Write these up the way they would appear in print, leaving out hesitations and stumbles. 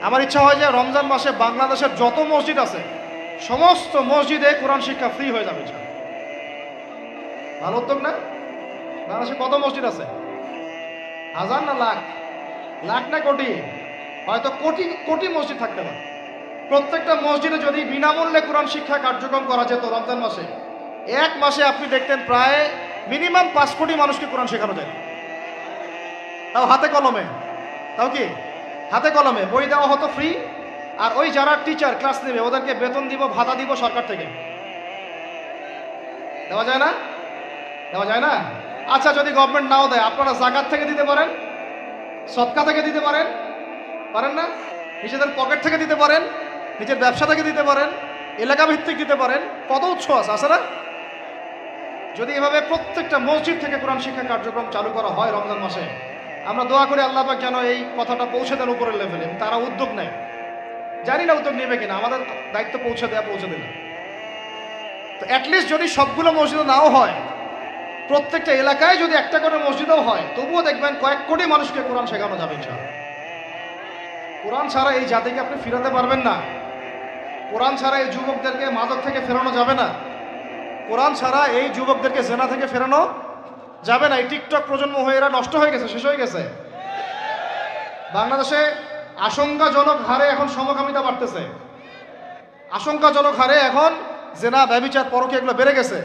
আমার ইচ্ছা হয় যে রমজান মাসে বাংলাদেশের যত মসজিদ আছে সমস্ত মসজিদে কোরআন শিক্ষা ফ্রি হয়ে যাবে। ভালো উদ্যোগ না? বাংলাদেশে কত মসজিদ আছে? হাজার না লাখ? লাখ না কোটি? হয়তো কোটি কোটি মসজিদ থাকতে পারে। প্রত্যেকটা মসজিদে যদি বিনামূল্যে কোরআন শিক্ষা কার্যক্রম করা যেত রমজান মাসে, এক মাসে আপনি দেখতেন প্রায় মিনিমাম 5 কোটি মানুষকে কোরআন শেখানো যায়। তাও হাতে কলমে। তাও কি হাতে কলমে? বই দেওয়া হতো ফ্রি, আর ওই যারা টিচার ক্লাস নেবে ওদেরকে বেতন দিব, ভাতা দিব সরকার থেকে। দেওয়া যায় না? দেওয়া যায় না? আচ্ছা, যদি গভর্নমেন্ট নাও দেয়, আপনারা জাকাত থেকে দিতে পারেন, সদকা থেকে দিতে পারেন, পারেন না? নিজেদের পকেট থেকে দিতে পারেন, নিজের ব্যবসা থেকে দিতে পারেন, এলাকা ভিত্তিক দিতে পারেন। কত উৎস আছে না? যদি এভাবে প্রত্যেকটা মসজিদ থেকে কোরআন শিক্ষা কার্যক্রম চালু করা হয় রমজান মাসে, আমরা দোয়া করি আল্লাহ পাক যেন এই কথাটা পৌঁছে দেন উপরের লেভেলে, তারা উদ্যোগ নেয়। জানি না উদ্যোগ নেবে কিনা, আমাদের দায়িত্ব পৌঁছে দিলাম। তো অ্যাটলিস্ট যদি সবগুলো মসজিদে নাও হয়, প্রত্যেকটা এলাকায় যদি একটা করে মসজিদও হয়, তবুও দেখবেন কয়েক কোটি মানুষকে কোরআন শেখানো যাবে ইনশাআল্লাহ। কোরআন ছাড়া এই জাতিকে আপনি ফিরাতে পারবেন না। কোরআন ছাড়া এই যুবকদেরকে মাদক থেকে ফেরানো যাবে না। কোরআন ছাড়া এই যুবকদেরকে জেনা থেকে ফেরানো যাবে না। এই টিকটক প্রজন্ম হয়ে এরা নষ্ট হয়ে গেছে, শেষ হয়ে গেছে। বাংলাদেশে আশঙ্কাজনক হারে এখন সমকামিতা বাড়তেছে। আশঙ্কাজনক হারে এখন জেনা, ব্যভিচার, পরকী এগুলো বেড়ে গেছে।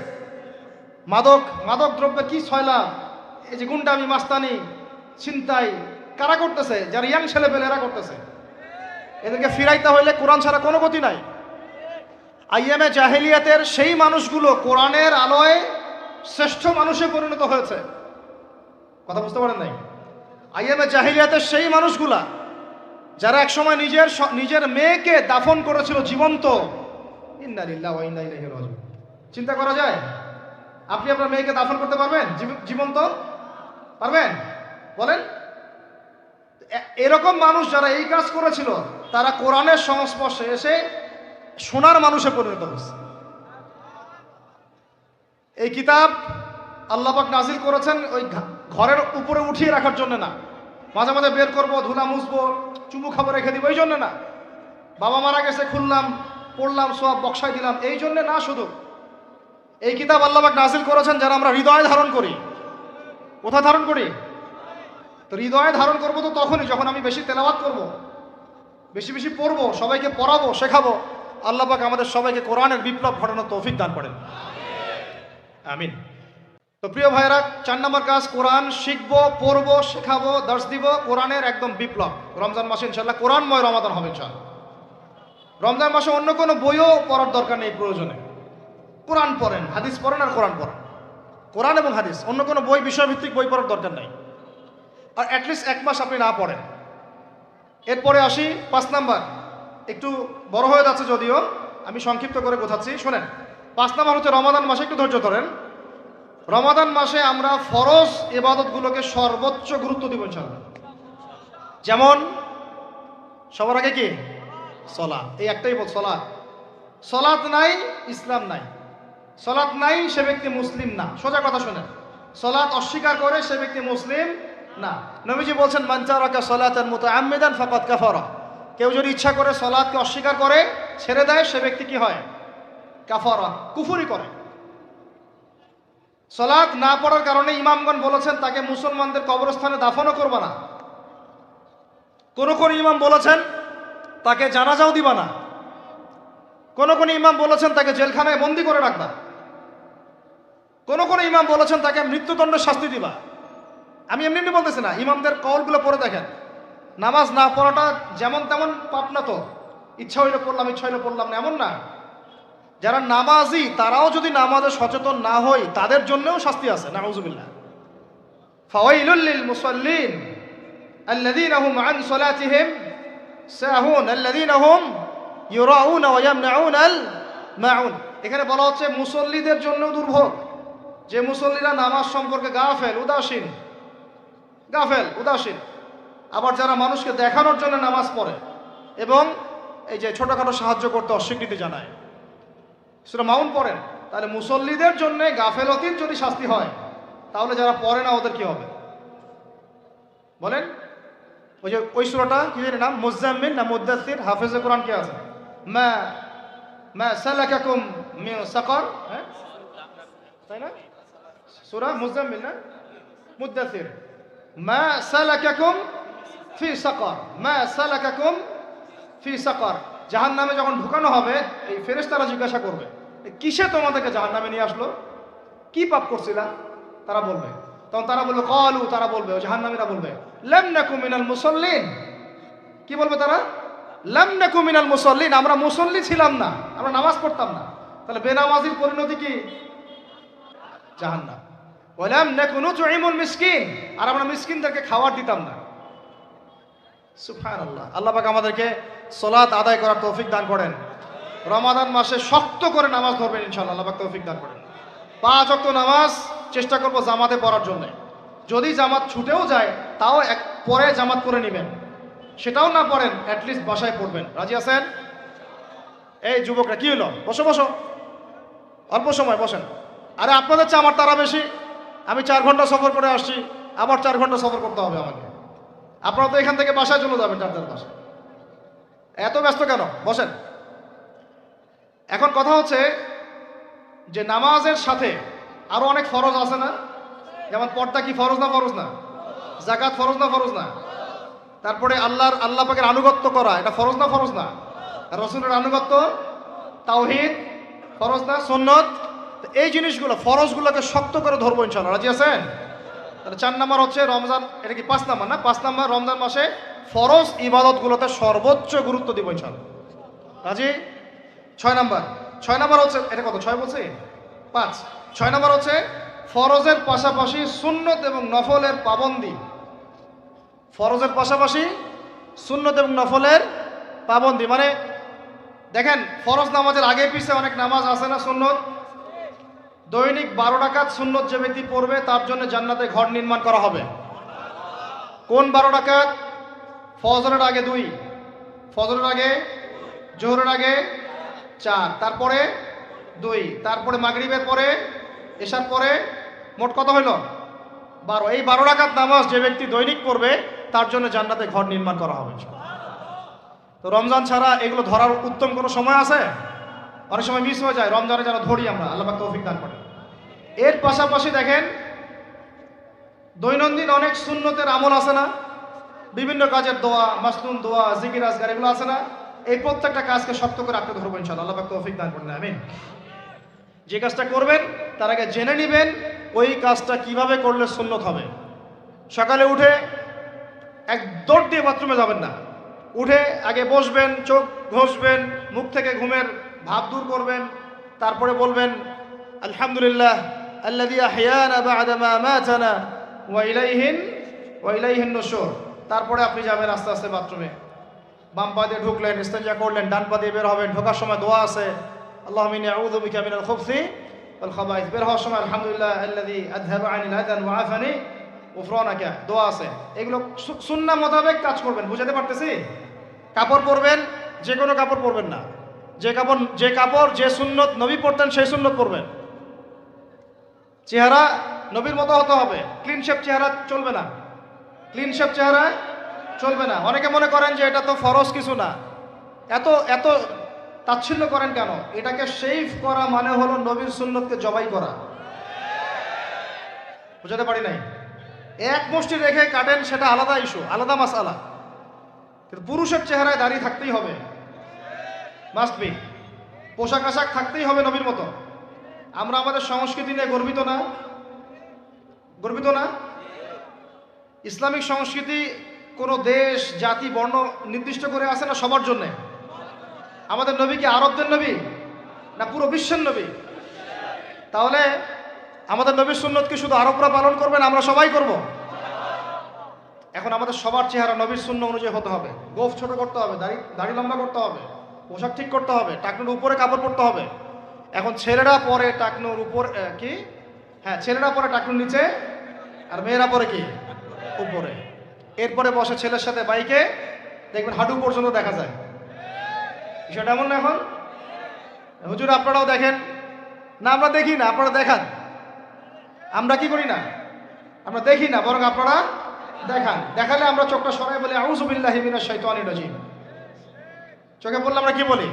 মাদক দ্রব্যের কি ছয়লাভ, এই যে গুন্ডামি, মাস্তানি, ছিনতাই কারা করতেছে? যারা ইয়াং ছেলে পেলে এরা করতেছে। এদেরকে ফিরাইতে হইলে কোরআন ছাড়া কোনো গতি নাই। আইয়ামে জাহেলিয়াতের সেই মানুষগুলো কোরআনের আলোয় শ্রেষ্ঠ মানুষে পরিণত হয়েছে। কথা বুঝতে পারেন নাই? আইয়ামে জাহেলিয়াতের সেই মানুষগুলা যারা একসময় নিজের মেয়েকে দাফন করেছিল জীবন্ত। ইন্না লিল্লাহি ওয়া ইন্না ইলাইহি রাজিউন। চিন্তা করা যায়? আপনি আপনার মেয়েকে দাফন করতে পারবেন জীবন্ত? পারবেন? বলেন। এরকম মানুষ যারা এই কাজ করেছিল, তারা কোরআনের সংস্পর্শে এসে সোনার মানুষে পরিণত হয়েছে। এই কিতাব আল্লাহ পাক নাজিল করেছেন ওই ঘরের উপরে উঠিয়ে রাখার জন্য না, মাঝে মাঝে বের করবো, ধুলা মুছবো, চুমু খাবো, রেখে দিব, এই জন্য না। বাবা মারা গেছে, খুললাম, পড়লাম, সব বক্সায় দিলাম, এই জন্য না। শুধু এই কিতাব আল্লাহ পাক নাজিল করেছেন যারা আমরা হৃদয়ে ধারণ করি। কোথায় ধারণ করি? তো হৃদয়ে ধারণ করবো তো তখনই যখন আমি বেশি তেলাওয়াত করবো, বেশি বেশি পড়বো, সবাইকে পড়াবো, শেখাবো। আল্লাহ পাক আমাদের সবাইকে কোরআনের বিপ্লব ঘটানোর তৌফিক দান করেন, আমিন। তো প্রিয় ভাইরা, 4 নম্বর কাজ, কোরআন শিখবো, পড়বো, শেখাবো, দর্শ দিব। কোরআনের একদম বিপ্লব। রমজান মাসে ইনশাআল্লাহ কোরআনময় রমাদান হবে ইনশাআল্লাহ। রমজান মাসে অন্য কোনো বইও পড়ার দরকার নেই। প্রয়োজনে কোরআন পড়েন, হাদিস পড়েন, আর কোরআন পড়েন। কোরআন এবং হাদিস, অন্য কোনো বই, বিষয়ভিত্তিক বই পড়ার দরকার নাই। আর অ্যাটলিস্ট 1 মাস আপনি না পড়েন। এরপরে আসি 5 নাম্বার। একটু বড় হয়ে যাচ্ছে যদিও, আমি সংক্ষিপ্ত করে বোঝাচ্ছি, শোনেন। 5 নাম্বার হচ্ছে রমাদান মাসে, একটু ধৈর্য ধরেন। রমাদান মাসে আমরা ফরজ ইবাদতগুলোকে সর্বোচ্চ গুরুত্ব দিব ইনশাআল্লাহ। যেমন সবার আগে কি? সালাত। এই একটাই বল, সালাত। সালাত নাই, ইসলাম নাই। সালাত নাই, সে ব্যক্তি মুসলিম না। সোজা কথা শোনেন, সালাত অস্বীকার করে সে ব্যক্তি মুসলিম না। নবীজি বলছেন, মান তারাকা সালাতান মুতাআম্মিদান ফাকাদ কাফারা। কেউ যদি ইচ্ছা করে সালাতকে অস্বীকার করে, ছেড়ে দেয়, সে ব্যক্তি কি হয়? কাফারা, কুফরি করে। সালাত না পড়ার কারণে ইমামগণ বলেছেন তাকে মুসলমানদের কবরস্থানে দাফনও করবে না। কোন ইমাম বলেছেন তাকে জানাজাও দিবা না। কোন ইমাম বলেছেন তাকে জেলখানায় বন্দি করে রাখবা। কোন ইমাম বলেছেন তাকে মৃত্যুদণ্ডের শাস্তি দিবা। আমি এমনি বলতেছি না, ইমামদের কওলগুলো পড়ে দেখেন। নামাজ না পড়াটা যেমন তেমন পাপ না তো, ইচ্ছা হইলে পড়লাম, ইচ্ছা হইলে পড়লাম না, এমন না। যারা নামাজি তারাও যদি নামাজে সচেতন না হয়, তাদের জন্যও শাস্তি আছে। নাউযুবিল্লাহ। ফাওয়াইলুল লিল মুসাল্লিন আল্লাযীনা হুম আন সালাতিহিম সাহুন আল্লাযীনা হুম ইউরাউনা ওয়া ইয়ামনাউনাল মাউন। এখানে বলা হচ্ছে মুসল্লিদের জন্য দুর্ভোগ, যে মুসল্লিরা নামাজ সম্পর্কে গাফেল, উদাসীন। আবার যারা মানুষকে দেখানোর জন্য নামাজ পড়ে এবং এই যে ছোটখাটো সাহায্য করতে অস্বীকৃতি জানায়, সূরা মাউন পড়েন, তাহলে মুসল্লিদের জন্য গাফেলতির যদি শাস্তি হয়, তাহলে যারা পড়ে না ওদের কি হবে বলেন? ওই যে ওই সূরাটা কি জানি নাম, মুজাম্মিল না মুদ্দাসসির, হাফেজে কোরআন কে আছে, মা মা সালাকাকুম মিন সাকার, হ্যাঁ তাই না? সূরা মুজাম্মিল না মুদ্দাসসির, মা সালাকাকুম ফি সাকার, মা সালাকাকুম ফি সাকার। জাহান্নামে যখন ঢুকানো হবে, এই ফেরেশতারা জিজ্ঞাসা করবে, কিসে তোমাদেরকে জাহান্নামে নিয়ে আসলো, কি পাপ করছিলা? তারা বলবে, তখন তারা বলবে ক্বালু, তারা বলবে, ওই জাহান্নামীরা বলবে, লাম নাকু মিনাল মুসাল্লিন। কি বলবে তারা? লাম নাকু মিনাল মুসাল্লিন, আমরা মুসল্লি ছিলাম না, আমরা নামাজ পড়তাম না। তাহলে বেনামাজির পরিণতি কি? জাহান্নাম। ওয়ালাম নাকু নুতঈমুল মিসকিন, আর আমরা মিসকিনদেরকে খাবার দিতাম না। সুবহানাল্লাহ। আল্লাহ পাক আমাদেরকে সালাত আদায় করার তৌফিক দান করেন। রমাদান মাসে শক্ত করে নামাজ ধরবেন ইনশাআল্লাহ, আল্লাহ পাক তৌফিক দান করেন। 5 ওয়াক্ত নামাজ চেষ্টা করব জামাতে পড়ার জন্য। যদি জামাত ছুটেও যায় তাও পরে জামাত করে নেবেন, সেটাও না পড়েন অ্যাটলিস্ট বাসায় পড়বেন। রাজি আছেন? এই যুবকরা কি হলো, বসো বসো, অল্প সময় বসেন। আরে আপনাদের চেয়ে আমার তারা বেশি, আমি 4 ঘন্টা সফর করে আসছি, আবার 4 ঘন্টা সফর করতে হবে আমাকে। আপনারা তো এখান থেকে বাসায় চলে যাবেন, যার বাসায়। এত ব্যস্ত কেন? বসেন। এখন কথা হচ্ছে যে নামাজের সাথে আরো অনেক ফরজ আছে না? যেমন পর্দা কি ফরজ না? ফরজ না? যাকাত ফরজ না? ফরজ না? তারপরে আল্লাহ পাকের আনুগত্য করা, এটা ফরজ না? ফরজ না? রাসূলের আনুগত্য, তাওহীদ ফরজ না? সুন্নত। এই জিনিসগুলো, ফরজগুলোকে শক্ত করে ধরবো ইনশাআল্লাহ। রাজি আছেন? তাহলে 4 নাম্বার হচ্ছে রমজান, এটা কি 5 নাম্বার না? 5 নাম্বার রমজান মাসে ফরজ ইবাদতগুলোতে সর্বোচ্চ গুরুত্ব দিব ইনশাআল্লাহ। রাজি? 6 নাম্বার হচ্ছে, এটা কত 6 বলছি? 5। 6 নাম্বার হচ্ছে ফরজের পাশাপাশি সুন্নত এবং নফলের পাবন্দি। ফরজের পাশাপাশি সুন্নত এবং নফলের পাবন্দি মানে দেখেন, ফরজ নামাজের আগে পিছে অনেক নামাজ আছে না সুন্নত? দৈনিক 12 রাকাত সুন্নত যে ব্যক্তি পড়বে তার জন্য জান্নাতে ঘর নির্মাণ করা হবে। কোন 12 রাকাত? ফজরের আগে 2, ফজরের আগে, জোহরের আগে 4, তারপরে 2, তারপরে মাগরিবের পরে, এশার পরে, মোট কত হইল? 12। এই 12 রাকাত নামাজ যে ব্যক্তি দৈনিক পড়বে তার জন্য জান্নাতে ঘর নির্মাণ করা হবে। তো রমজান ছাড়া এগুলো ধরার উত্তম কোনো সময় আছে? অনেক সময় মিস হয়ে যায়। রমজানে যারা ধরি আমরা, আল্লাহ পাক তৌফিক দান করেন। এর পাশাপাশি দেখেন দৈনন্দিন অনেক সুন্নতের আমল আছে না? বিভিন্ন কাজের দোয়া, মাসনুন দোয়া, জিকির আজকার, এগুলো আছে না? এই প্রত্যেকটা কাজকে শক্ত করে আঁকড়ে ধরবো ইনশাআল্লাহ, আল্লাহ পাক তৌফিক দান করেন। আমিন। যে কাজটা করবেন তার আগে জেনে নেবেন ওই কাজটা কিভাবে করলে সুন্নত হবে। সকালে উঠে এক দৌড় দিয়ে বাথরুমে যাবেন না, উঠে আগে বসবেন, চোখ ঘষবেন, মুখ থেকে ঘুমের ভাব দূর করবেন, তারপরে বলবেন আলহামদুলিল্লাহ আল্লাযী আহইয়ানা বা'দা মা আমাতানা ওয়া ইলাইহিন নুশুর। তারপরে আপনি যাবেন আস্তে আস্তে বাথরুমে, বাম পা দিয়ে ঢুকলেন, ইস্তেঞ্জা করলেন, ডান পা দিয়ে বের হবেন। ঢোকার সময় দোয়া আছে, আল্লাহুম্মা ইন্নী আউযু বিকা মিনাল খুবসি ওয়াল খাবাইস। বের হওয়ার সময় আলহামদুলিল্লাহ আল্লাযী আযহাবা আনিল আযান ওয়া আফানি গুফরানাকা, দোয়া আছে। এগুলো সুন্নাহ মোতাবেক কাজ করবেন। বুঝাতে পারতেছি? কাপড় পরবেন, যে কোনো কাপড় পরবেন না। যে কাপড় যে সুন্নত নবী পরতেন সেই সুন্নত পরবেন। চেহারা নবীর মতো হতে হবে। ক্লিন শেপ চেহারা চলবে না, ক্লিন শেপ চেহারা চলবে না। অনেকে মনে করেন যে এটা তো ফরজ কিছু না, এত তাচ্ছিল্য করেন কেন? এটাকে শেভ করা মানে হলো নবীর সুন্নতকে জবাই করা। বুঝাতে পারি নাই? এক মুষ্টি রেখে কাটেন, সেটা আলাদা ইস্যু, আলাদা মাসআলা। কিন্তু পুরুষের চেহারায় দাঁড়িয়ে থাকতেই হবে, মাস্ট বি। পোশাক আশাক থাকতেই হবে নবীর মতো। আমরা আমাদের সংস্কৃতি নিয়ে গর্বিত না? গর্বিত না? ইসলামিক সংস্কৃতি কোনো দেশ, জাতি, বর্ণ নির্দিষ্ট করে আছে না? সবার জন্যে। আমাদের নবী কি আরবদের নবী না পুরো বিশ্বের নবী? তাহলে আমাদের নবীর সুন্নত কি শুধু আরবরা পালন করবেন, আমরা সবাই করব? এখন আমাদের সবার চেহারা নবীর সুন্নাহ অনুযায়ী হতে হবে। গোফ ছোট করতে হবে, দাড়ি লম্বা করতে হবে, পোশাক ঠিক করতে হবে, টাকনুর উপরে কাপড় পরতে হবে। এখন ছেলেরা পরে টাকনুর উপর কি, হ্যাঁ ছেলেরা পরে টাকনুর নিচে, আর মেয়েরা পরে কি উপরে। এরপরে বসে ছেলের সাথে বাইকে, দেখবেন হাঁটু পর্যন্ত দেখা যায়। বিষয়টা এমন না? এখন হুজুর আপনারাও দেখেন না? আমরা দেখি না, আপনারা দেখান। আমরা কি করি না? আমরা দেখি না, বরং আপনারা দেখালে আমরা চোখটা সরাই বলি আউযু বিল্লাহি মিনাশ শাইতানির রাজিম। চোখে বললে আমরা কি বলি?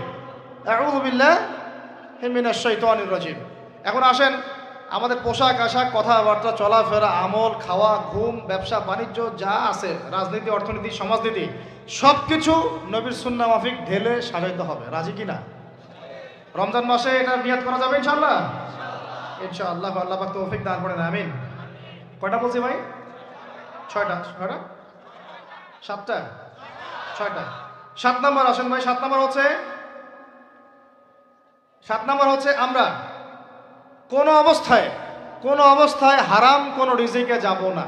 আউযু বিল্লাহি মিনাশ শাইতানির রাজিম। এখন আসেন, আমাদের পোশাক আশাক, কথাবার্তা, চলাফেরা, আমল, খাওয়া, ঘুম, ব্যবসা বাণিজ্য যা আছে, রাজনীতি, অর্থনীতি, সমাজনীতি, সব কিছু নবীর সুন্নাহ মাফিক ঢেলে সাজাইতে হবে। রাজি কিনা? রমজান মাসে এটা নিয়াত করা যাবে ইনশাআল্লাহ? ইনশাআল্লাহ। আল্লাহ পাক তৌফিক দান করেন, আমিন। কয়টা বলছি ভাই? ছয়টা। 7টা? 6টা। 7 নম্বর আসেন ভাই। 7 নম্বর হচ্ছে আমরা কোনো অবস্থায় হারাম কোনো রিজিকে যাব না।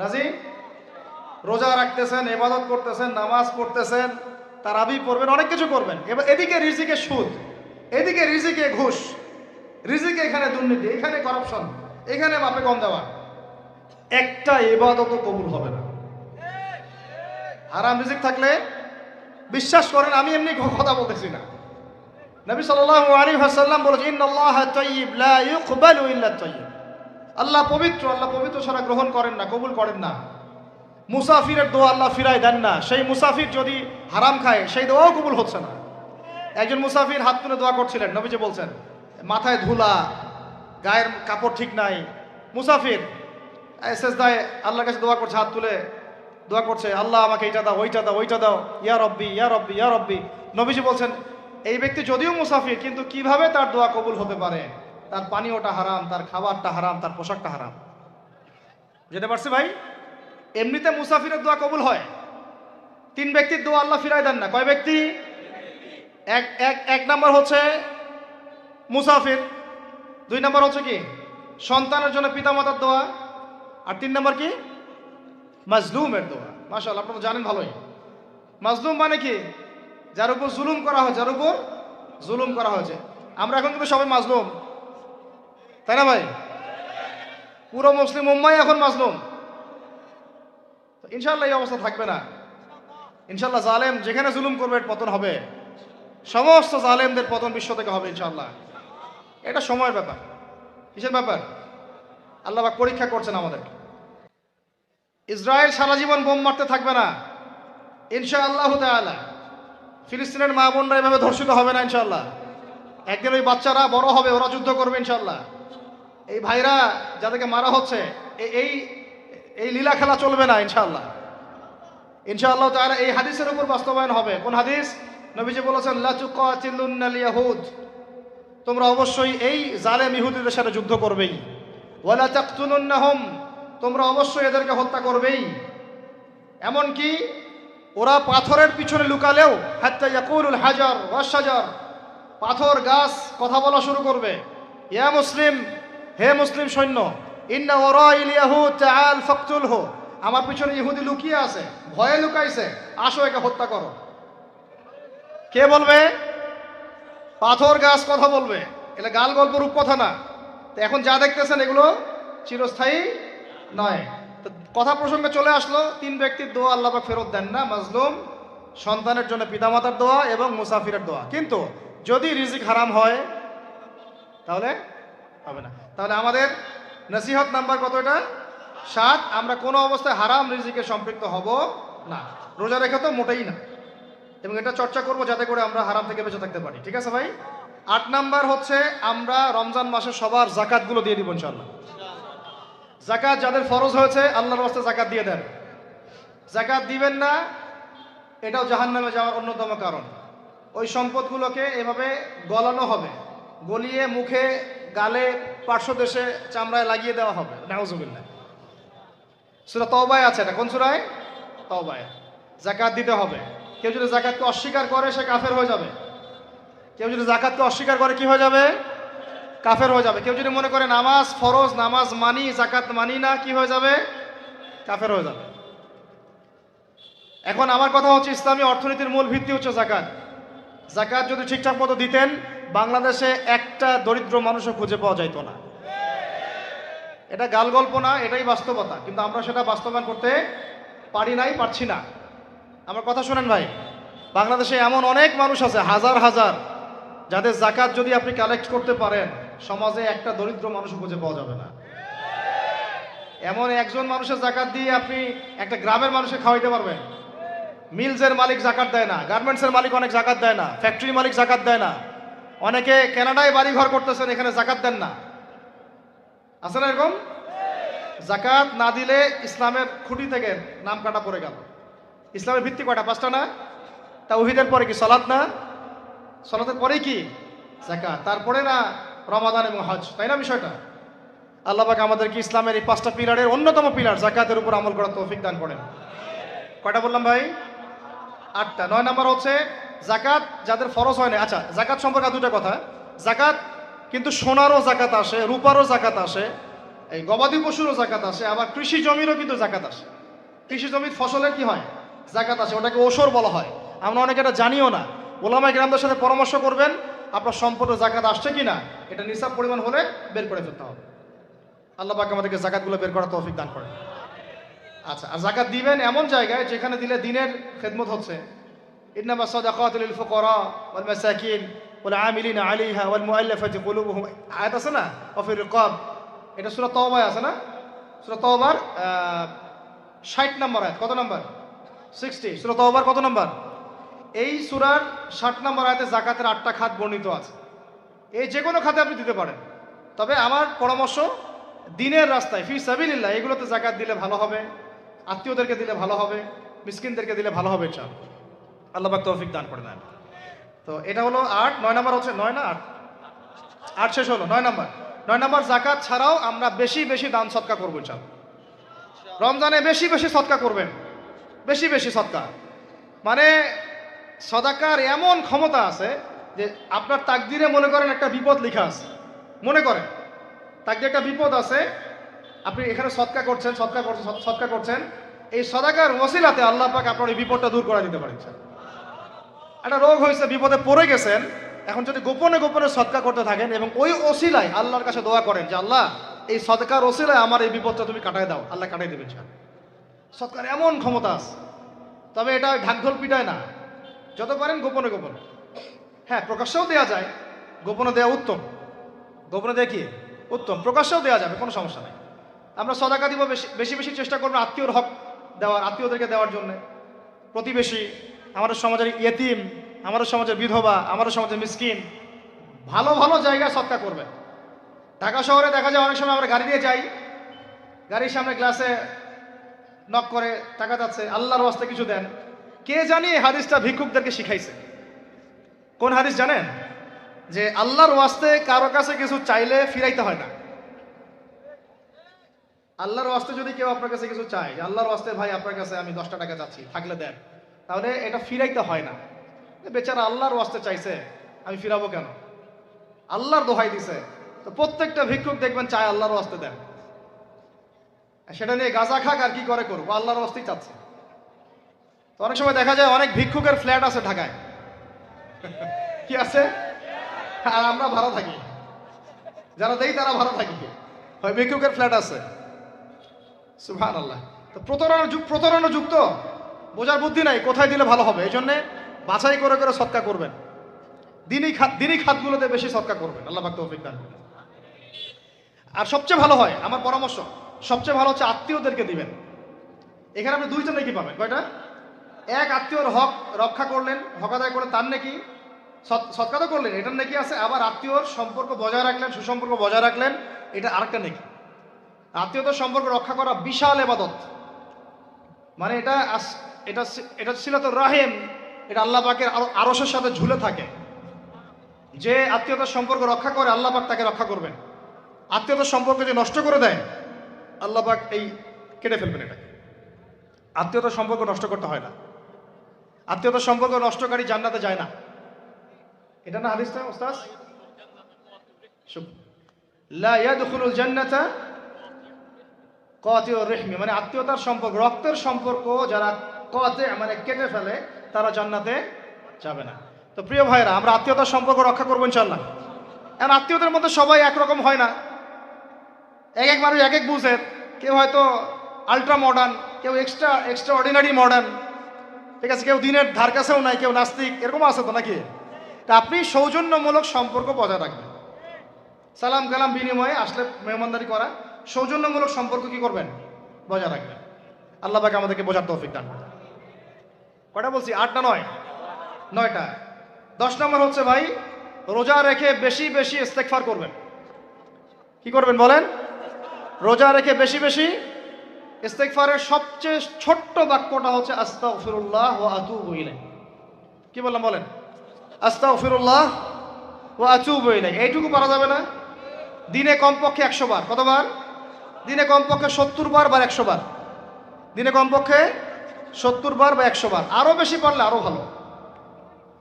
রাজি? রোজা রাখতেছেন, ইবাদত করতেছেন, নামাজ পড়তেছেন, তারাবি পড়বেন, অনেক কিছু করবেন, এবার এদিকে রিজিকে সুদ, এদিকে রিজিকে ঘুষ, রিজিকে এখানে দুর্নীতি, এখানে করাপশন, এখানে মাপে কম দেওয়া, একটা ইবাদতও কবুল হবে না। হারাম রিজিক থাকলে বিশ্বাস করেন, আমি এমনি কথা বলতেছি না, নবী সাল্লাল্লাহু আলাইহি ওয়াসাল্লাম বলেছেন ইন্নাল্লাহা তাইয়্যিব লা ইউকবালু ইল্লা তাইয়্যিব। আল্লাহ পবিত্র, আল্লাহ পবিত্র ছাড়া গ্রহণ করেন না, কবুল করেন না। মুসাফিরের দোয়া আল্লাহ ফিরায় দেন না। সেই মুসাফির যদি হারাম খায় সেই দোয়াও কবুল হচ্ছে না। একজন মুসাফির হাত তুলে দোয়া করছিলেন, নবীজি বলছেন মাথায় ধুলা, গায়ের কাপড় ঠিক নাই, মুসাফির সেজদায় আল্লাহর কাছে দোয়া করছে, হাত তুলে দোয়া করছে, আল্লাহ আমাকে এইটা দাও, ওইটা দাও, ওইটা দাও, ইয়া রব্বি ইয়া রব্বি ইয়া রব্বি। নবীজি বলছেন এই ব্যক্তি যদিও মুসাফির, কিন্তু কিভাবে তার দোয়া কবুল হতে পারে? তার পানীয়টা হারাম, তার খাবারটা হারাম, তার পোশাকটা হারাম। যেতে পারছি ভাই? এমনিতে মুসাফিরের দোয়া কবুল হয়। 3 ব্যক্তির দোয়া আল্লাহ ফিরায় দেন না। কয় ব্যক্তি? এক নাম্বার হচ্ছে মুসাফির, 2 নাম্বার হচ্ছে কি সন্তানের জন্য পিতামাতার দোয়া, আর 3 নাম্বার কি মাজলুমের দোয়া। মাশাআল্লাহ, আপনারা জানেন ভালোই। মাজলুম মানে কি? যার উপর জুলুম করা হয়, যার উপর জুলুম করা হয়েছে। আমরা এখন কিন্তু সবাই মাজলুম, তাই না ভাই? পুরো মুসলিম উম্মাই এখন মাজলুম। ইনশাআল্লাহ এই অবস্থা থাকবে না। ইনশাআল্লাহ জালেম যেখানে জুলুম করবে পতন হবে, সমস্ত জালেমদের পতন বিশ্ব থেকে হবে ইনশাআল্লাহ। এটা সময়ের ব্যাপার। কিসের ব্যাপার? আল্লাহ পাক পরীক্ষা করছেন আমাদের। ইসরায়েল সারা জীবন বোম মারতে থাকবে না ইনশাআল্লাহ তাআলা। ফিলিস্তিনের মা বোনরা এভাবে ধর্ষিত হবে না ইনশাআল্লাহ। একদিন ওই বাচ্চারা বড় হবে, ওরা যুদ্ধ করবে ইনশাআল্লাহ। এই ভাইরা যাদেরকে মারা হচ্ছে, এই লীলা খেলা চলবে না ইনশাআল্লাহ। ইনশাআল্লাহ তাআলা এই হাদিসের উপর বাস্তবায়ন হবে। কোন হাদিস? নবীজি বলেছেন লা তুকাতিলুন্নাল ইয়াহুদ, তোমরা অবশ্যই এই জালেম ইহুদিদের সাথে যুদ্ধ করবেই। ওয়ালা তাকতুলুন্নাহুম, তোমরা অবশ্যই এদেরকে হত্যা করবেই। এমন কি ওরা পাথরের পিছনে লুকালেও হাত্তা ইয়াকুলুল হাজার ওয়াশ শাজার, পাথর গাছ কথা বলা শুরু করবে। ইয়া মুসলিম, হে মুসলিম সৈন্য, ইন্না ওয়ারাইল ইয়াহুদ তাআল ফাকতুলহু, আমার পিছনে ইহুদি লুকিয়ে আছে, ভয়ে লুকাইছে, আসো একে হত্যা করো। কে বলবে? পাথর গাছ কথা বলবে। এটা গাল গল্প রূপ কথা না। তো এখন যা দেখতেছেন এগুলো চিরস্থায়ী নয়। তো কথা প্রসঙ্গে চলে আসলো, 3 ব্যক্তির দোয়া আল্লাহ পাক ফেরত দেন না, মাজলুম, সন্তানের জন্য পিতামাতার দোয়া এবং মুসাফিরের দোয়া। কিন্তু যদি রিজিক হারাম হয় তাহলে হবে না। তাহলে আমাদের নসিহত নাম্বার কত? এটা 7। আমরা কোনো অবস্থায় হারাম রিজিকে সম্পৃক্ত হব না। রোজা রেখে তো মোটেই না, এবং এটা চর্চা করব যাতে করে আমরা হারাম থেকে বেঁচে থাকতে পারি। ঠিক আছে ভাই? 8 নাম্বার হচ্ছে আমরা রমজান মাসে সবার জাকাতগুলো দিয়ে দিব ইনশাআল্লাহ। জাকাত যাদের ফরজ হয়েছে আল্লাহর রাস্তায় জাকাত দিয়ে দেন। জাকাত দিবেন না, এটাও জাহান্নামে যাওয়ার অন্যতম কারণ। ওই সম্পদগুলোকে এভাবে গলানো হবে, গলিয়ে মুখে, গালে, পার্শ্বদেশে, চামড়ায় লাগিয়ে দেওয়া হবে। নাউজুবিল্লাহ। সূরা তওবায় আছে এটা। কোন সূরায়? তওবায়। জাকাত দিতে হবে। কেউ যদি জাকাতকে অস্বীকার করে সে কাফের হয়ে যাবে। কেউ যদি জাকাতকে অস্বীকার করে কি হয়ে যাবে? কাফের হয়ে যাবে। কেউ যদি মনে করে নামাজ ফরজ, নামাজ মানি, জাকাত মানি না, কি হয়ে যাবে? কাফের হয়ে যাবে। এখন আমার কথা হচ্ছে, ইসলামী অর্থনীতির মূল ভিত্তি হচ্ছে জাকাত। জাকাত যদি ঠিকঠাক মতো দিতেন, বাংলাদেশে একটা দরিদ্র মানুষও খুঁজে পাওয়া যাইতো না। এটা গাল গল্প না, এটাই বাস্তবতা। কিন্তু আমরা সেটা বাস্তবায়ন করতে পারি নাই, পারছি না। আমার কথা শোনেন ভাই, বাংলাদেশে এমন অনেক মানুষ আছে, হাজার হাজার, যাদের জাকাত যদি আপনি কালেক্ট করতে পারেন, সমাজে একটা দরিদ্র মানুষও খুঁজে পাওয়া যাবে না। এমন একজন মানুষের জাকাত দিয়ে আপনি একটা গ্রামের মানুষকে খাওয়াইতে পারবেন। মিলসের মালিক জাকাত দেয় না, গার্মেন্টসের মালিক অনেক জাকাত দেয় না, ফ্যাক্টরির মালিক জাকাত দেয় না, অনেকে কানাডায় বাড়ি ঘর করতেছেন, এখানে জাকাত দেন না। আছে না এরকম? জাকাত না দিলে ইসলামের খুঁটি থেকে নাম কাটা পড়ে গেল। ইসলামের ভিত্তি কয়টা? 5টা না? তাওহীদের পরে কি সালাত না? সালাতের পরেই কি যাকাত, তারপরে না রমাদান এবং হজ, তাই না বিষয়টা? আল্লাহ পাক আমাদেরকে ইসলামের এই 5টা পিলারের অন্যতম পিলার যাকাতের উপর আমল করার তৌফিক দান করেন। কয়টা বললাম ভাই? 8টা। 9 নাম্বার হচ্ছে যাকাত যাদের ফরজ হয় না। আচ্ছা, যাকাত সম্পর্কে 2টা কথা। যাকাত কিন্তু সোনারও যাকাত আসে, রূপারও যাকাত আসে, এই গবাদি পশুরও যাকাত আসে, আবার কৃষি জমিরও কিন্তু যাকাত আসে। কৃষি জমির ফসলের কি হয়? যাকাত আসে, ওটাকে ওসর বলা হয়। আমরা অনেকে এটা জানিও না। ওলামায়ে কেরামদের সাথে পরামর্শ করবেন আপনার সম্পূর্ণ যাকাত আসছে কিনা, এটা নিসাব পরিমাণ হলে বের করে ফেলতে হবে। আল্লাহ পাক আমাদেরকে যাকাতগুলো বের করার তৌফিক দান করেন। আচ্ছা, আর যাকাত দিবেন এমন জায়গায় যেখানে দিলে দিনের খেদমত হচ্ছে। ইন্নামা সাদাকাতু লিল ফুকারা ওয়াল মাসাকিন ওয়াল আমিলিনা আলাইহা ওয়াল মুআল্লাফাতি কুলুবুহুম, আয়াত আছে না? ওয়া ফির রিকাব, এটা সূরা তাওবায় আছে না? সূরা তাওবার 60 নম্বর আয়াত। কত নম্বর? 60। সূরা তাওবার কত নম্বর? এই সূরার 60 নম্বর আয়াতে যাকাতের 8টা খাত বর্ণিত আছে। এই যে কোনো খাতে আপনি দিতে পারেন, তবে আমার পরামর্শ দিনের রাস্তায় ফি সাবিলিল্লাহ এগুলোতে যাকাত দিলে ভালো হবে, আত্মীয়দেরকে দিলে ভালো হবে, মিসকিনদেরকে দিলে ভালো হবে ইনশাআল্লাহ। আল্লাহ পাক তৌফিক দান করে দেন। তো এটা হলো 8। 9 নাম্বার হচ্ছে 9 না 8? 8 শেষ হলো। 9 নাম্বার। 9 নাম্বার যাকাত ছাড়াও আমরা বেশি বেশি দান সদকা করবো ইনশাআল্লাহ। রমজানে বেশি বেশি সদকা করবেন, বেশি বেশি সদকা। মানে সদাকার এমন ক্ষমতা আছে যে আপনার তাকদিরে মনে করেন একটা বিপদ লেখা আছে, মনে করেন তাকদিরে একটা বিপদ আছে, আপনি এখানে সদকা করছেন, সদকা করছেন, এই সদাকার ওসিলাতে আল্লাহ পাক আপনার এই বিপদটা দূর করে দিতে পারেন। একটা রোগ হয়েছে, বিপদে পড়ে গেছেন, এখন যদি গোপনে গোপনে সদকা করতে থাকেন এবং ওই ওসিলায় আল্লাহর কাছে দোয়া করেন যে আল্লাহ এই সদকার ওসিলায় আমার এই বিপদটা তুমি কাটায় দাও, আল্লাহ কাটাই দেবেন। সদকার এমন ক্ষমতা আছে, তবে এটা ঢাকঢোল পিটায় না, যত পারেন গোপনে গোপনে। হ্যাঁ, প্রকাশ্যেও দেওয়া যায়, গোপনে দেওয়া উত্তম। গোপনে দেওয়া কি উত্তম, প্রকাশ্যেও দেওয়া যাবে, কোনো সমস্যা নেই। আমরা সদাকা দিব, বেশি বেশি চেষ্টা করবো আত্মীয়র হক দেওয়ার, আত্মীয়দেরকে দেওয়ার জন্য। প্রতিবেশী, আমাদের সমাজের ইয়েতিম, আমাদের সমাজের বিধবা, আমাদের সমাজের মিসকিন, ভালো ভালো জায়গায় সদকা করবেন। ঢাকা শহরে দেখা যায় অনেক সময় আমরা গাড়ি নিয়ে যাই, গাড়ির সামনে গ্লাসে নক করে টাকা যাচ্ছে, আল্লাহর ওয়াস্তে কিছু দেন। কে জানি হাদিসটা ভিক্ষুকদেরকে শিখাইছে। কোন হাদিস জানেন? যে আল্লাহর ওয়াস্তে কারো কাছে কিছু চাইলে ফিরাইতে হয় না। আল্লাহর ওয়াস্তে যদি কেউ আপনার কাছে কিছু চায়, যে আল্লাহর ওয়াস্তে ভাই আপনার কাছে আমি 10টা টাকা চাচ্ছি, থাকলে দেন, তাহলে এটা ফিরাইতে হয় না। বেচারা আল্লাহর ওয়াস্তে চাইছে, আমি ফিরাবো কেন? আল্লাহর দোহাই দিছে। তো প্রত্যেকটা ভিক্ষুক দেখবেন চায় আল্লাহর ওয়াস্তে দেন। সেটা নিয়ে গাঁজা খাক আর কি করে করবো, আল্লাহর ওয়াস্তেই চাচ্ছে। তো অনেক সময় দেখা যায় অনেক ভিক্ষুকের ফ্ল্যাট আছে ঢাকায়। কি আছে? আর আমরা ভাড়া থাকি, যারা দেই তারা ভাড়া থাকি, হয় ভিক্ষুকের ফ্ল্যাট আছে। সুবহানাল্লাহ। তো প্রতারণা যুক্ত, বোঝার বুদ্ধি নাই কোথায় দিলে ভালো হবে। এই জন্যে বাছাই করে করে সদকা করবেন, দিনই খাতগুলোতে বেশি সদকা করবেন। আল্লাহ পাক তৌফিক দান করবেন। আর সবচেয়ে ভালো হয়, আমার পরামর্শ, সবচেয়ে ভালো হচ্ছে আত্মীয়দেরকে দিবেন। এখানে আপনি 2টা নেকি পাবেন। কয়টা? এক, আত্মীয়র হক রক্ষা করলেন, হক আদায় করে তার নেকি, সদকা তো করলেন, এটার নেকি আছে। আবার আত্মীয়র সম্পর্ক বজায় রাখলেন, সুসম্পর্ক বজায় রাখলেন, এটা আরেকটা নেকি। আত্মীয়তার সম্পর্ক রক্ষা করা বিশাল ইবাদত। মানে এটা সিলাতুর রাহিম, এটা আল্লাহ পাকের আরশের সাথে ঝুলে থাকে। যে আত্মীয়তার সম্পর্ক রক্ষা করে আল্লাহ পাক তাকে রক্ষা করবেন। আত্মীয়তার সম্পর্ক যে নষ্ট করে দেয় আল্লাহ পাক এই কেটে ফেলবেন। এটাকে আত্মীয়তার সম্পর্ক নষ্ট করতে হয় না। আত্মীয়তার সম্পর্ক নষ্টকারী জান্নাতে যায় না। এটা না হাদিসটা ওস্তাদ? লা ইয়াদখুলুল জান্নাতা কাতিউর রহমি, মানে আত্মীয়তার সম্পর্ক, রক্তের সম্পর্ক যারা কাতি মানে কেটে ফেলে তারা জান্নাতে যাবে না। তো প্রিয় ভাইরা, আমরা আত্মীয়তার সম্পর্ক রক্ষা করবো ইনশাআল্লাহ। এখন আত্মীয়দের মধ্যে সবাই একরকম হয় না, এক এক মানুষ এক এক বুঝের। কেউ হয়তো আল্ট্রা মডার্ন, কেউ এক্সট্রা অর্ডিনারি মডার্ন, ঠিক আছে, কেউ দিনের ধার কাছেও নাই, কেউ নাস্তিক, এরকম আছে তো নাকি? তা আপনি সৌজন্যমূলক সম্পর্ক বজায় রাখবেন। সালাম কালাম বিনিময়ে আসলে মেহমানদারি করা, সৌজন্যমূলক সম্পর্ক কি করবেন? বজায় রাখবেন। আল্লাহ পাক আমাদেরকে বোঝার তৌফিক দান করুন। কয়টা বলছি? 8 না 9? 9টা। 10 নম্বর হচ্ছে ভাই, রোজা রেখে বেশি বেশি ইস্তেগফার করবেন। কি করবেন বলেন? রোজা রেখে বেশি বেশি ইস্তেগফারের সবচেয়ে ছোট্ট বাক্যটা হচ্ছে আস্তাগফিরুল্লাহ ওয়া আতুবু ইলাইহি। কি বললাম বলেন? আস্তাগফিরুল্লাহ ওয়া আতুবু ইলাইহি। এইটুকু পারা যাবে না? দিনে কমপক্ষে 100 বার। কতবার? দিনে কমপক্ষে 70 বার বা 100 বার। দিনে কমপক্ষে 70 বার বা 100 বার। আরও বেশি পারলে আরও ভালো।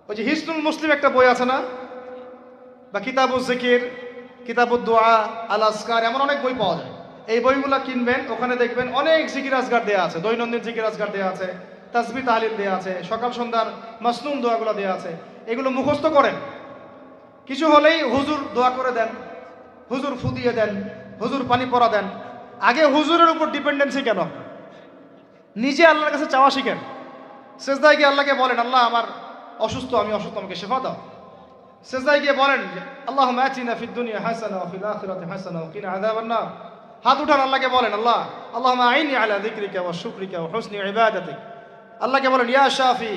ওই যে হিসনুল মুসলিম একটা বই আছে না, বা কিতাবুজ জিকির, কিতাবুদ দোয়া, আল আসকার, এমন অনেক বই পাওয়া যায়। এই বইগুলো কিনবেন, ওখানে দেখবেন অনেক জিকির আজগার দেওয়া আছে, দৈনন্দিন জিকির আজগার দেওয়া আছে, তাসবিহ তাহলিল দেওয়া আছে, সকাল সন্ধ্যার মাসনুন দোয়াগুলো দেওয়া আছে। এগুলো মুখস্থ করেন। কিছু হলেই হুজুর দোয়া করে দেন, হুজুর ফু দিয়ে দেন, হুজুর পানি পরা দেন। আগে হুজুরের উপর ডিপেন্ডেন্সি কেন? নিজে আল্লাহর কাছে চাওয়া শিখেন। সেজদায় গিয়ে আল্লাহকে বলেন, আল্লাহ আমার অসুস্থ, আমি অসুস্থ, আমাকে শেফা দাও। সেজদায় গিয়ে বলেন, আল্লাহুম্মা আতিনা ফিদ দুনিয়া হাসানাহ ওয়া ফিল আখিরাতি হাসানাহ ওয়া কিনা আযাবান নার। হাত উঠান, আল্লাহকে বলেন, আল্লাহ আল্লাহুম্মা আইনি আলা যিকরিকা ওয়া শুকরিকা ওয়া হুসনি ইবাদাতিক। আল্লাহকে বলেন, ইয়া শাফি,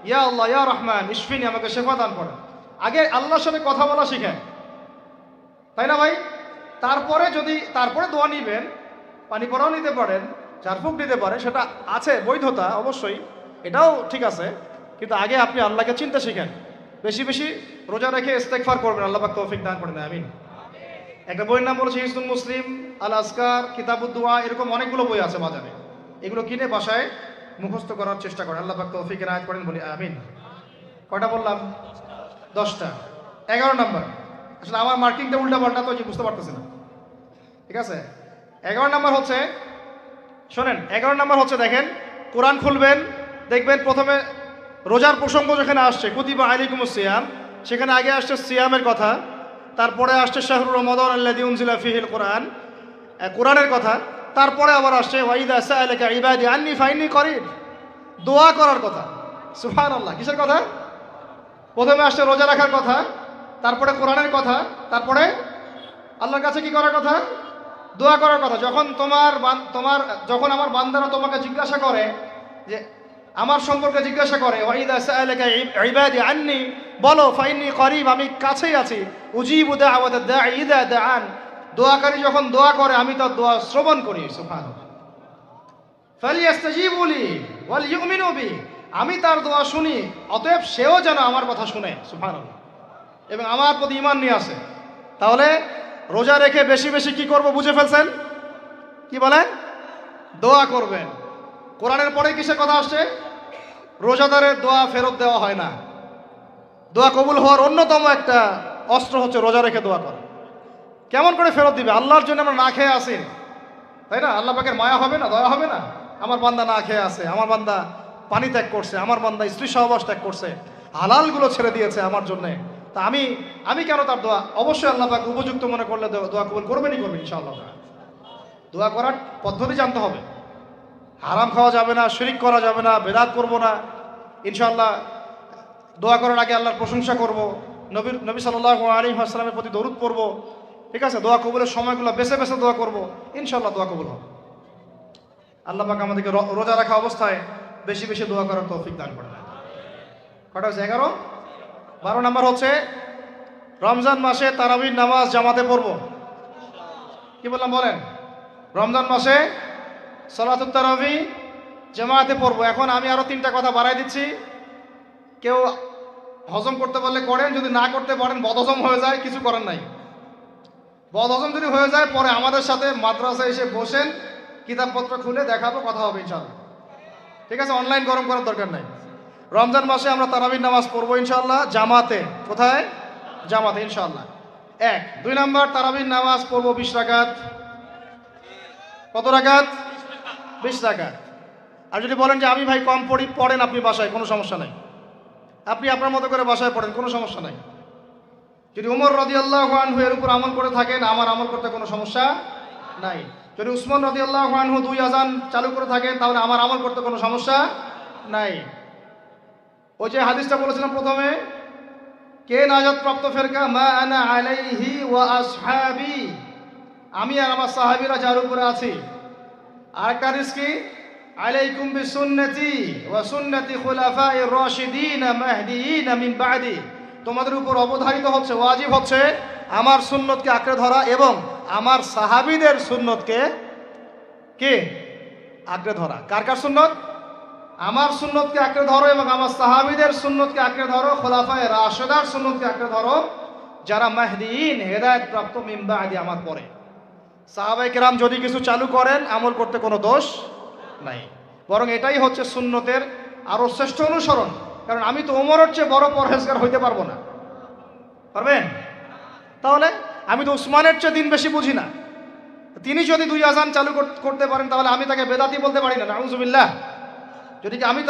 ইয়া আল্লাহ, ইয়া রহমান ইশফিনি, আমাকে শেফা দান করেন। আগে আল্লাহর সাথে কথা বলা শিখেন, তাই না ভাই? তারপরে দোয়া নিবেন, পানি পরাও নিতে পারেন, ঝাড়ফুঁক দিতে পারেন, সেটা আছে বৈধতা অবশ্যই, এটাও ঠিক আছে। কিন্তু আগে আপনি আল্লাহকে চিনতে শিখেন। বেশি বেশি রোজা রেখে ইস্তেগফার করবেন। আল্লাহ পাক তৌফিক দান করেন, আমিন। একটা বইয়ের নাম বলেছে হিসনুল মুসলিম, আল আসকার, কিতাবুদ দোয়া, এরকম অনেকগুলো বই আছে বাজারে। এগুলো কিনে বাসায় মুখস্থ করার চেষ্টা করেন। আল্লাহ পাক তৌফিক এনায়েত করেন, বলি আমিন। কয়টা বললাম? 10টা। 11 নম্বর, আসলে আমার মার্কিংটা উল্টা পাল্টা তো বুঝতে পারতেছি না, ঠিক আছে? 11 নম্বর হচ্ছে, শোনেন, 11 নম্বর হচ্ছে, দেখেন, কোরআন খুলবেন, দেখবেন প্রথমে রোজার প্রসঙ্গ যেখানে আসছে, কুতিবা আলাইকুমুস সিয়াম, সেখানে আগে আসছে সিয়ামের কথা, তারপরে আসছে শাহরুর রমাদান আল্লাযী উনজিলা ফীহিল কোরআন, কোরআনের কথা, তারপরে আবার আসছে ওয়াইদা সাআলাকা ইবাদি আন্নী ফাইন্নী করিব, দোয়া করার কথা। সুবহানাল্লাহ। কিসের কথা? প্রথমে আসছে রোজা রাখার কথা, তারপরে কোরআনের কথা, তারপরে আল্লাহর কাছে কি করার কথা? দোয়া করার কথা। যখন আমার বান্দারা তোমাকে জিজ্ঞাসা করে, যে আমার সম্পর্কে জিজ্ঞাসা করে, ওয়াইদা সাআলাকা ইবাদি আন্নী, বলো ফাইন্নী করিব, আমি কাছেই আছি, উজিবু দাওয়াতাদ দাঈ ইযা দাআন, দোয়াকারী যখন দোয়া করে আমি তার দোয়া শ্রবণ করি। সুবহানাল্লাহ। ফালিয়াস্তাজিবু লি ওয়াল ইউমিনু বি, আমি তার দোয়া শুনি, অতএব সেও যেন আমার কথা শুনে। সুবহানাল্লাহ। এবং আমার প্রতি ঈমান নিয়ে আসে। তাহলে রোজা রেখে বেশি বেশি কি করব বুঝে ফেলছেন? কি বলেন? দোয়া করবেন। কোরআনের পরে কিসের কথা আসছে? রোজাদারের দোয়া ফেরত দেওয়া হয় না। দোয়া কবুল হওয়ার অন্যতম একটা অস্ত্র হচ্ছে রোজা রেখে দোয়া করা। কেমন করে ফেরত দিবে? আল্লাহর জন্য আমরা না খেয়ে আসি, তাই না? আল্লাহ পাকের মায়া হবে না, দয়া হবে না? আমার বান্দা না খেয়ে আছে, আমার বান্দা পানি ত্যাগ করছে, আমার বান্দা স্ত্রী সহবাস ত্যাগ করছে, হালালগুলো ছেড়ে দিয়েছে আমার জন্যে, তা আমি কেন তার দোয়া? অবশ্যই আল্লাহ পাক উপযুক্ত মনে করলে দোয়া কবুল করবেনই করবেন ইনশাআল্লাহ। দোয়া করার পদ্ধতি জানতে হবে। হারাম খাওয়া যাবে না, শিরিক করা যাবে না, বেদাত করব না। ইনশাআল্লাহ দোয়া করার আগে আল্লাহর প্রশংসা করব, নবী সাল্লাল্লাহু আলাইহি ওয়াসাল্লামের প্রতি দরুদ পড়ব, ঠিক আছে? দোয়া কবুলের সময়গুলো বেছে বেছে দোয়া করব, ইনশাআল্লাহ দোয়া কবুল হবে। আল্লাহ পাক আমাদেরকে রোজা রাখা অবস্থায় বেশি বেশি দোয়া করার তৌফিক দান করেন। কটা হচ্ছে? 11। 12 নম্বর হচ্ছে, রমজান মাসে তারাবির নামাজ জামাতে পড়ব। কি বললাম বলেন? রমজান মাসে সালাতুত তারাবি জামাতে পড়ব। এখন আমি আরো 3টা কথা বাড়াই দিচ্ছি। কেউ হজম করতে পারলে করেন, যদি না করতে পারেন, বদহজম হয়ে যায়, কিছু করার নাই। বদহজম যদি হয়ে যায়, পরে আমাদের সাথে মাদ্রাসায় এসে বসেন, কিতাবপত্র খুলে দেখাবো, কথা হবে ইনশাআল্লাহ, ঠিক আছে? অনলাইন গরম করার দরকার নাই। রমজান মাসে আমরা তারাবির নামাজ পড়বো ইনশাআল্লাহ জামাতে। কোথায়? জামাতে ইনশাআল্লাহ। 1। 2 নম্বর, তারাবির নামাজ পড়বো 20 রাকাত। কত রাকাত? 20 রাকাত। আর যদি বলেন যে আমি ভাই কম পড়ি, পড়েন আপনি বাসায়, কোনো সমস্যা নাই। আপনি আপনার মতো করে বাসায় পড়েন, কোনো সমস্যা নাই। যদি উমর রাদিয়াল্লাহু আনহু এর উপর আমল করে থাকেন, আমার আমল করতে কোনো সমস্যা নাই। যদি উসমান রাদিয়াল্লাহু আনহু 2 আযান চালু করে থাকেন, তাহলে আমার আমল করতে কোনো সমস্যা নাই। ওই যে হাদিসটা বলেছিলাম প্রথমে, কে নাজাত প্রাপ্ত ফেরকা? মা আনা আলাইহি ওয়া আসহাবি, আমি আর আমার সাহাবীরা যার উপরে আছি। আরেকটা হাদিস কি, আলাইকুম বিসুন্নতি ওয়া সুন্নতি খুলাফায়ে রাশিদিন মাহদিয়িন মিন বাদি, তোমাদের উপর অবধারিত হচ্ছে, ওয়াজিব হচ্ছে আমার সুন্নতকে আঁকড়ে ধরা এবং আমার সাহাবীদের সুন্নতকে কে আঁকড়ে ধরা। কার কার সুন্নত? আমার সুন্নতকে আঁকড়ে ধরো এবং আমার সাহাবীদের সুন্নতকে আঁকড়ে ধরো, খোলাফায়ে রাশিদার সুন্নতকে আঁকড়ে ধরো, যারা মাহদিয়িন হেদায়েত প্রাপ্ত মিন বাদি, আমার পরে। সাহাবায়ে কেরাম যদি কিছু চালু করেন আমল করতে কোনো দোষ নাই, বরং এটাই হচ্ছে সুন্নতের আরো শ্রেষ্ঠ অনুসরণ। কারণ আমি তো ওমরের চেয়ে বড় পরহেজগার হইতে পারবো না, পারবেন? তাহলে আমি তো উসমানের চেয়ে দিন বেশি বুঝি না, তিনি যদি 2 আযান চালু করতে পারেন তাহলে আমি তাকে বেদাতি বলতে পারি না, নাউযুবিল্লাহ। যদি আমি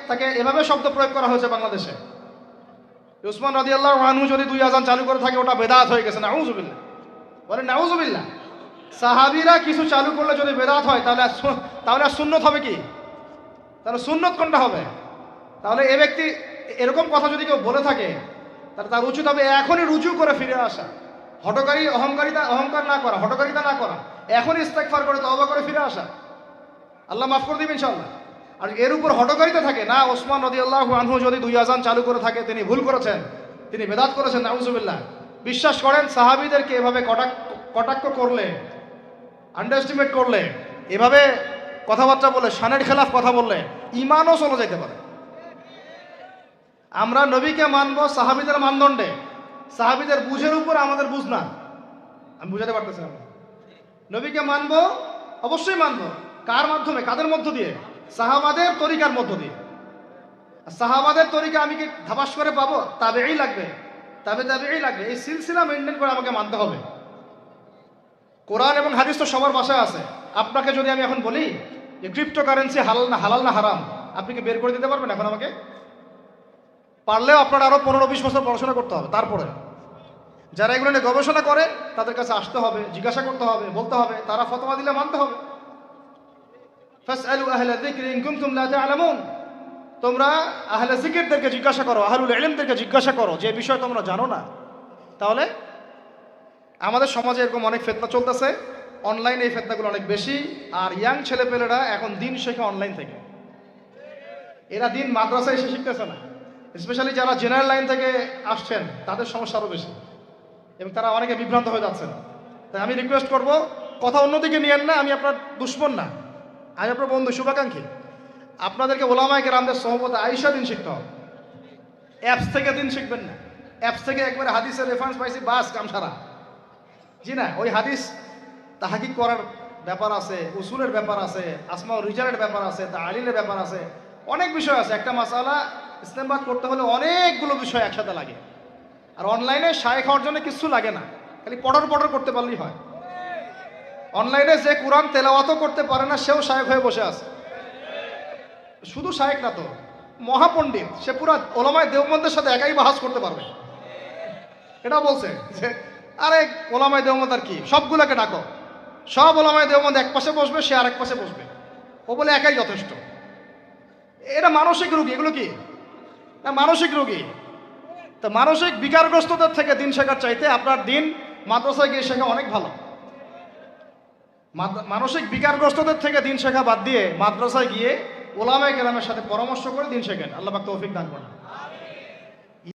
তাকে এভাবে শব্দ প্রয়োগ করা হয়েছে বাংলাদেশে, উসমান রাদিয়াল্লাহু আনহু যদি 2 আযান চালু করে থাকে ওটা বেদাত হয়ে গেছে, নাউযুবিল্লাহ, বলেন নাউযুবিল্লাহ। সাহাবীরা কিছু চালু করলে যদি বেদাত হয় তাহলে আর সুন্নত হবে কি? তাহলে সুন্নত কোনটা হবে? তাহলে এ ব্যক্তি এরকম কথা যদি কেউ বলে থাকে তাহলে তার উচিত হবে এখনই রুজু করে ফিরে আসা, অহংকার না করা, হঠকারিতা না করা, এখনই ইস্তেগফার করে তওবা করে ফিরে আসা, আল্লাহ মাফ করে দিবেন ইনশাআল্লাহ। আর এর উপর হঠকারিতা থাকে না, ওসমান রাদিয়াল্লাহু আনহু যদি 2 আযান চালু করে থাকে তিনি ভুল করেছেন, তিনি বেদাত করেছেন, নাউযুবিল্লাহ। বিশ্বাস করেন সাহাবীদেরকে এভাবে কটাক্ষ করলে, আন্ডারএস্টিমেট করলে, এভাবে কথাবার্তা বলে, শানের খেলাফ কথা বললে ঈমানও চলে যেতে পারে। আমরা নবীকে মানব সাহাবীদের মানদণ্ডে, সাহাবীদের বুঝের উপর আমাদের বুঝ না। আমি বুঝাতে পারতেছি না। নবীকে মানব, অবশ্যই মানব। কার মাধ্যমে? কাদের মধ্য দিয়ে? সাহাবাদের তরিকার মধ্য দিয়ে। সাহাবাদের তরিকা আমি কি ধাবাস করে পাবো? তাবেই লাগবে, তাবেই লাগবে। এই সিলসিলা মেনটেন করে আমাকে মানতে হবে। কোরআন এবং হাদিস তো সবার বাসায় আছে। আপনাকে যদি আমি এখন বলি যে ক্রিপ্টোকারেন্সি হালাল না হারাম, আপনি কি বের করে দিতে পারবেন এখন আমাকে? পারলেও আপনার আরো 15-20 বছর পড়াশোনা করতে হবে। তারপরে যারা এগুলো নিয়ে গবেষণা করে তাদের কাছে আসতে হবে, জিজ্ঞাসা করতে হবে, বলতে হবে, তারা ফতোয়া দিলে মানতে হবে। ফাসআলু আহলা যিকরি ইন কুনতুম লা তা'লামুন, তোমরা আহলে জিকিরদেরকে জিজ্ঞাসা করো, আহলুল ইলমদেরকে জিজ্ঞাসা করো যে বিষয় তোমরা জানো না। তাহলে আমাদের সমাজে এরকম অনেক ফিতনা চলতেছে, অনলাইনে এই ফিতনাগুলো অনেক বেশি। আর ইয়াং ছেলেপেলেরা এখন দিন শেখে অনলাইন থেকে, এরা দিন মাদ্রাসায় এসে শিখতেছে না। স্পেশালি যারা জেনারেল লাইন থেকে আসছেন তাদের সমস্যা আরও বেশি এবং তারা অনেকে বিভ্রান্ত হয়ে যাচ্ছেন। তাই আমি রিকোয়েস্ট করব, কথা অন্যদিকে নিয়েন না, আমি আপনার দুশ্মন না, আমি আপনার বন্ধু, শুভাকাঙ্ক্ষী। আপনাদেরকে ওলামায়ে কেরামদের সোহবতে আইসা দিন শিখতে হবে, অ্যাপস থেকে দিন শিখবেন না। অ্যাপস থেকে একবারে হাদিসের রেফারেন্স পাইছি, বাস কাম সারা। জি না, ওই হাদিস তাহাকিক করার ব্যাপার আছে, উসুলের ব্যাপার আছে, আসমা ও রিজালের ব্যাপার আছে, তাআলিলের ব্যাপার আছে, অনেক বিষয় আছে। একটা মাসালা ইসলামবাদ করতে হলে অনেকগুলো বিষয় একসাথে লাগে। আর অনলাইনে শায়েখ হওয়ার জন্য কিছু লাগে না, খালি পড়র করতে পারলেই হয়। অনলাইনে যে কোরআন তেলাওয়াতও করতে পারে না সেও শায়েখ হয়ে বসে আছে। শুধু শায়েখ না তো, মহাপণ্ডিত, সে পুরা ওলামায়ে দেওবন্দের সাথে একাই বাহাস করতে পারবে। এটা বলছে যে আরে ওলামায়ে দেওবন্দ আর কি, সবগুলোকে ডাকো, সব ওলামায়ে দেওবন্দ এক পাশে বসবে, সে আরেক পাশে বসবে, ও বলে একাই যথেষ্ট। এটা মানসিক রোগী। এগুলো কি না, মানসিক রোগী। তো মানসিক বিকারগ্রস্তদের থেকে দিন শেখার চাইতে আপনার দিন মাদ্রাসায় গিয়ে শেখা অনেক ভালো। মানসিক বিকারগ্রস্তদের থেকে দিন শেখা বাদ দিয়ে মাদ্রাসায় গিয়ে ওলামায়ে কেরামের সাথে পরামর্শ করে দিন শেখেন। আল্লাহ পাক তৌফিক দান করেন।